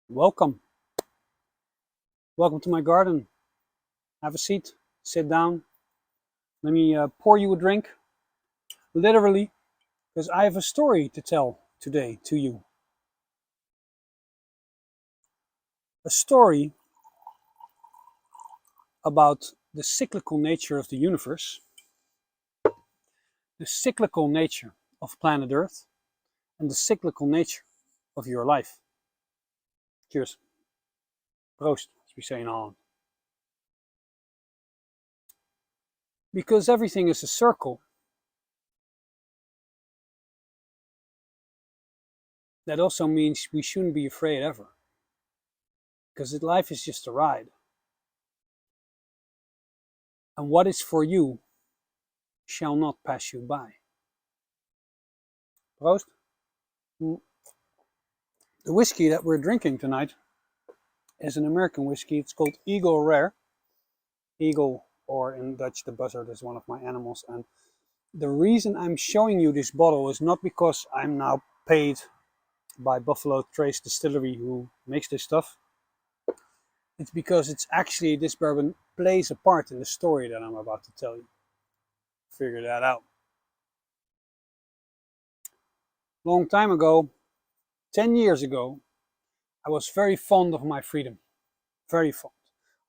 Welcome. Welcome to my garden. Have a seat, sit down. Let me pour you a drink. Literally, because I have a story to tell today to you. A story about the cyclical nature of the universe, the cyclical nature of planet Earth, and the cyclical nature of your life. Cheers. Proost, as we say in Holland. Because everything is a circle, that also means we shouldn't be afraid ever. Because life is just a ride. And what is for you shall not pass you by. Proost. The whiskey that we're drinking tonight is an American whiskey. It's called Eagle Rare. Eagle, or in Dutch, the buzzard, is one of my animals. And the reason I'm showing you this bottle is not because I'm now paid by Buffalo Trace Distillery, who makes this stuff. It's because it's actually, this bourbon plays a part in the story that I'm about to tell you. Figure that out. Long time ago, 10 years ago, I was very fond of my freedom. Very fond.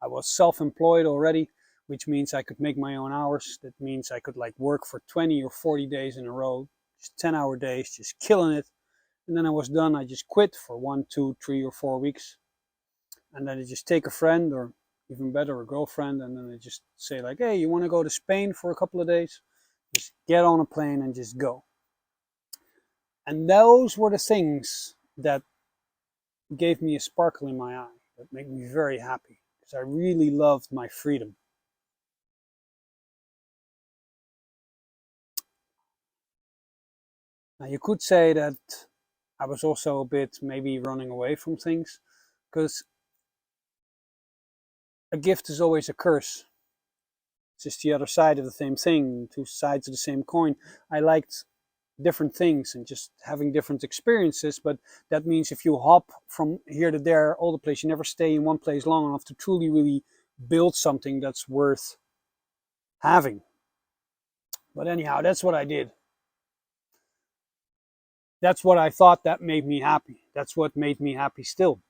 I was self-employed already, which means I could make my own hours. That means I could work for 20 or 40 days in a row, just 10-hour days, just killing it. And then I was done. I just quit for 1, 2, 3, or 4 weeks. And then I just take a friend, or even better, a girlfriend, and then I just say hey, you want to go to Spain for a couple of days? Just get on a plane and just go. And those were the things that gave me a sparkle in my eye, that made me very happy, because I really loved my freedom. Now you could say that I was also a bit maybe running away from things, because a gift is always a curse. It's just the other side of the same thing, two sides of the same coin. I liked different things and just having different experiences, but that means if you hop from here to there all the place, you never stay in one place long enough to truly really build something that's worth having. But anyhow, that's what I did. That's what I thought that made me happy. That's what made me happy still.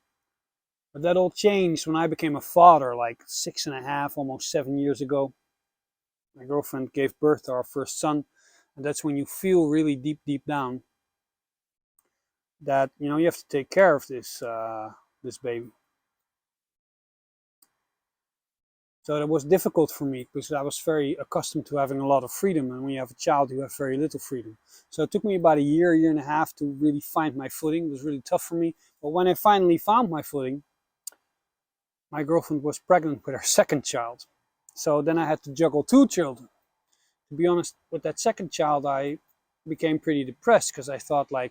But that all changed when I became a father, 6.5, almost 7 years ago. My girlfriend gave birth to our first son, and that's when you feel really deep down that you have to take care of this baby. So that was difficult for me because I was very accustomed to having a lot of freedom, and when you have a child, you have very little freedom. So it took me about a year and a half to really find my footing. It was really tough for me. But when I finally found my footing, my girlfriend was pregnant with her second child. So then I had to juggle 2 children. To be honest, with that second child, I became pretty depressed because I thought I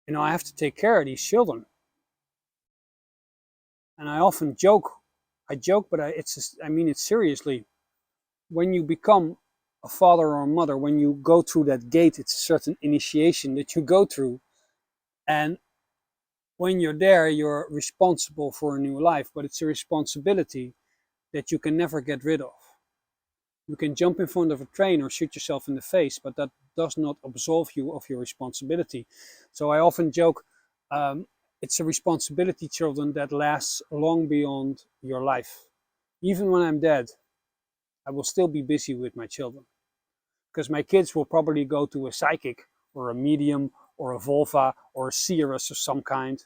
have to take care of these children. And I often joke. I joke, but I mean it seriously. When you become a father or a mother, when you go through that gate, it's a certain initiation that you go through. And when you're there, you're responsible for a new life, but it's a responsibility that you can never get rid of. You can jump in front of a train or shoot yourself in the face, but that does not absolve you of your responsibility. So I often joke, it's a responsibility, children, that lasts long beyond your life. Even when I'm dead, I will still be busy with my children. Because my kids will probably go to a psychic or a medium or a vulva or a seeress of some kind.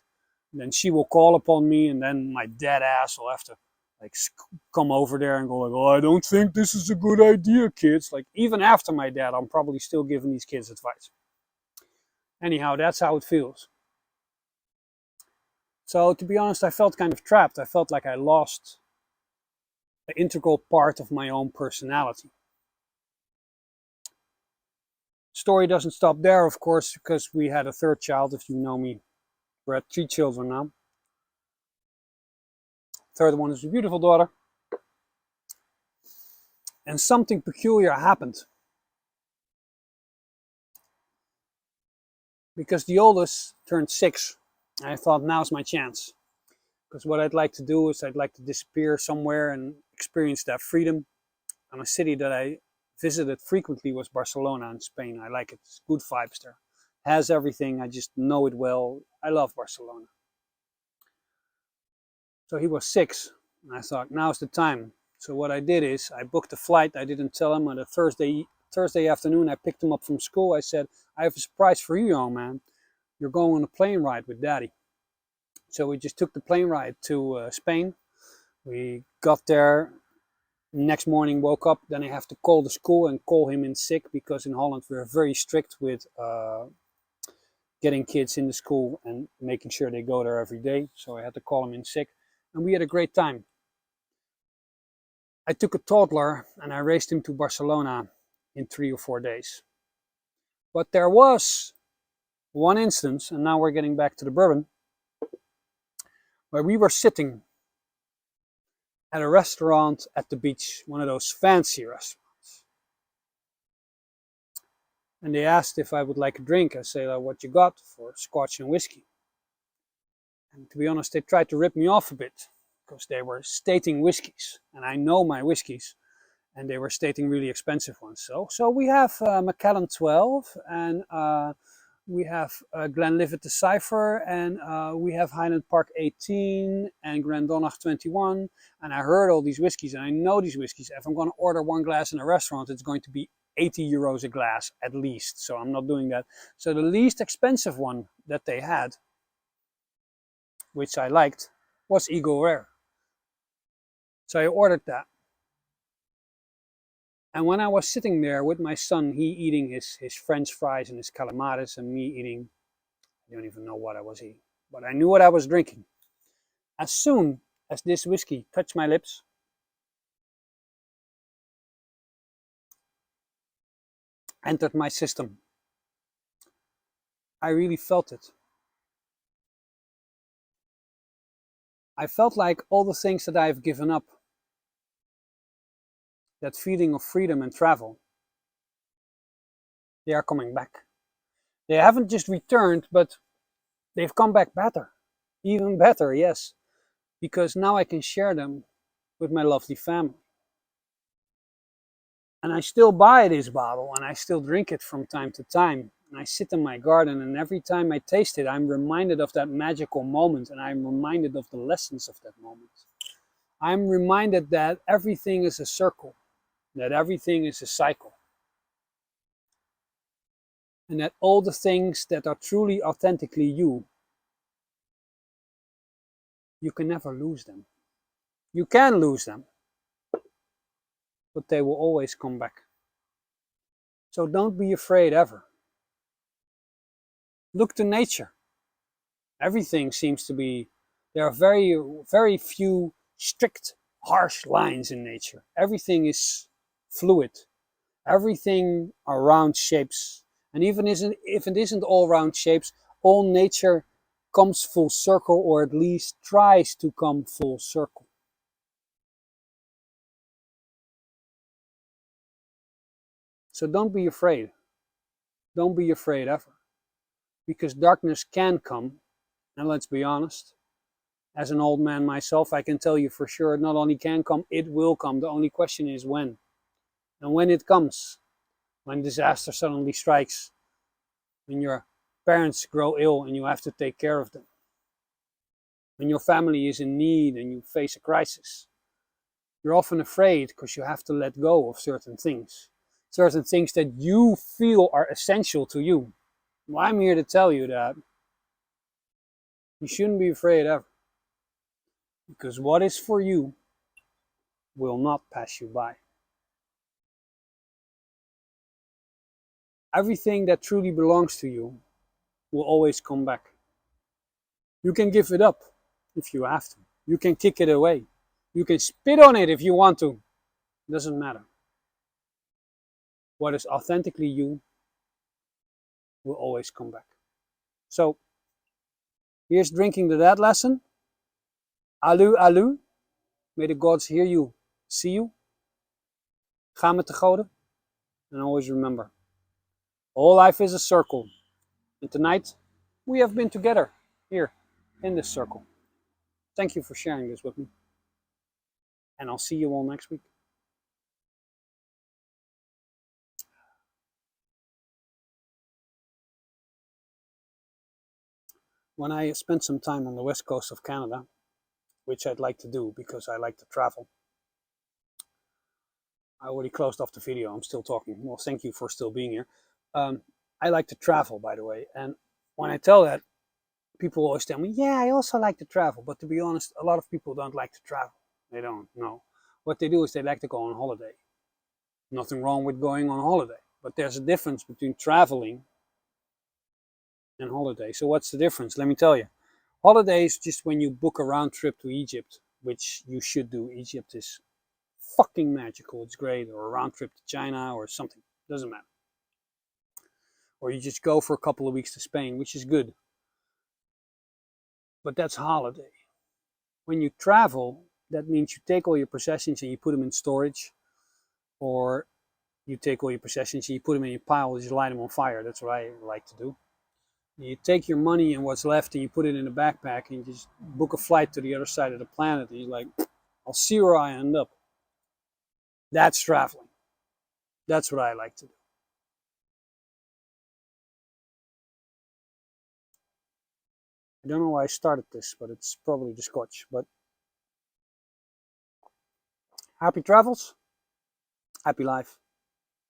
And then she will call upon me, and then my dead ass will have to come over there and go oh, I don't think this is a good idea, kids. Even after my dad, I'm probably still giving these kids advice. Anyhow, that's how it feels. So to be honest, I felt kind of trapped. I felt like I lost an integral part of my own personality. Story doesn't stop there, of course, because we had a third child. If you know me, we're at 3 children now. Third one is a beautiful daughter. And something peculiar happened. Because the oldest turned 6 And I thought, now's my chance. Because what I'd like to do is I'd like to disappear somewhere and experience that freedom. And a city that I visited frequently was Barcelona in Spain. I like it. It's good vibes there. Has everything. I just know it well. I love Barcelona. So he was 6. And I thought, now's the time. So what I did is I booked a flight. I didn't tell him. On a Thursday afternoon, I picked him up from school. I said, I have a surprise for you, young man. You're going on a plane ride with Daddy. So we just took the plane ride to Spain. We got there. Next morning, woke up. Then I have to call the school and call him in sick, because in Holland we're very strict with getting kids in the school and making sure they go there every day. So I had to call him in sick. And we had a great time. I took a toddler and I raced him to Barcelona in 3 or 4 days. But there was one instance, and now we're getting back to the bourbon, where we were sitting at a restaurant at the beach, one of those fancy restaurants. And they asked if I would like a drink. I said, what you got? For scotch and whiskey. And to be honest, they tried to rip me off a bit, because they were stating whiskeys. And I know my whiskeys. And they were stating really expensive ones. So we have Macallan 12, and we have Glenlivet Decipher, and we have Highland Park 18, and Grandonnach 21. And I heard all these whiskeys, and I know these whiskeys. If I'm going to order one glass in a restaurant, it's going to be 80 euros a glass at least. So I'm not doing that. So the least expensive one that they had, which I liked, was Eagle Rare. So I ordered that. And when I was sitting there with my son, he eating his French fries and his calamares, and me eating, I don't even know what I was eating, but I knew what I was drinking. As soon as this whiskey touched my lips, entered my system, I really felt it. I felt like all the things that I've given up, that feeling of freedom and travel, they are coming back. They haven't just returned, but they've come back better. Even better, yes. Because now I can share them with my lovely family. And I still buy this bottle and I still drink it from time to time. And I sit in my garden, and every time I taste it, I'm reminded of that magical moment, and I'm reminded of the lessons of that moment. I'm reminded that everything is a circle, that everything is a cycle. And that all the things that are truly authentically you, you can never lose them. You can lose them, but they will always come back. So don't be afraid ever. Look to nature. Everything seems to be, there are very, very few strict, harsh lines in nature. Everything is fluid. Everything are round shapes. And even if it isn't all round shapes, all nature comes full circle, or at least tries to come full circle. So don't be afraid. Don't be afraid ever. Because darkness can come, and let's be honest, as an old man myself, I can tell you for sure, it not only can come, it will come. The only question is when. And when it comes, when disaster suddenly strikes, when your parents grow ill and you have to take care of them, when your family is in need and you face a crisis, you're often afraid because you have to let go of certain things that you feel are essential to you. Well, I'm here to tell you that you shouldn't be afraid ever, because what is for you will not pass you by. Everything that truly belongs to you will always come back. You can give it up if you have to. You can kick it away. You can spit on it if you want to. It doesn't matter. What is authentically you will always come back. So, here's drinking to that lesson. Alu, alu. May the gods hear you, see you. Ga met de goden. And always remember, all life is a circle. And tonight, we have been together here in this circle. Thank you for sharing this with me, and I'll see you all next week. When I spend some time on the west coast of Canada, which I'd like to do because I like to travel. I already closed off the video. I'm still talking. Well, thank you for still being here. I like to travel, by the way. And when I tell that, people always tell me, yeah, I also like to travel. But to be honest, a lot of people don't like to travel. They don't know. What they do is they like to go on holiday. Nothing wrong with going on holiday. But there's a difference between traveling and holiday. So what's the difference? Let me tell you. Holiday is just when you book a round trip to Egypt, which you should do. Egypt is fucking magical. It's great. Or a round trip to China or something. Doesn't matter. Or you just go for a couple of weeks to Spain, which is good. But that's holiday. When you travel, that means you take all your possessions and you put them in storage, or you take all your possessions and you put them in a pile and you light them on fire. That's what I like to do. You take your money and what's left and you put it in a backpack and you just book a flight to the other side of the planet. And you're like, I'll see where I end up. That's traveling. That's what I like to do. I don't know why I started this, but it's probably the scotch. But happy travels, happy life.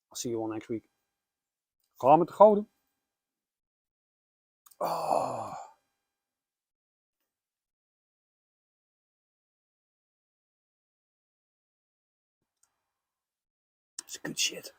I'll see you all next week. Ga met de goden. Oh, it's good shit.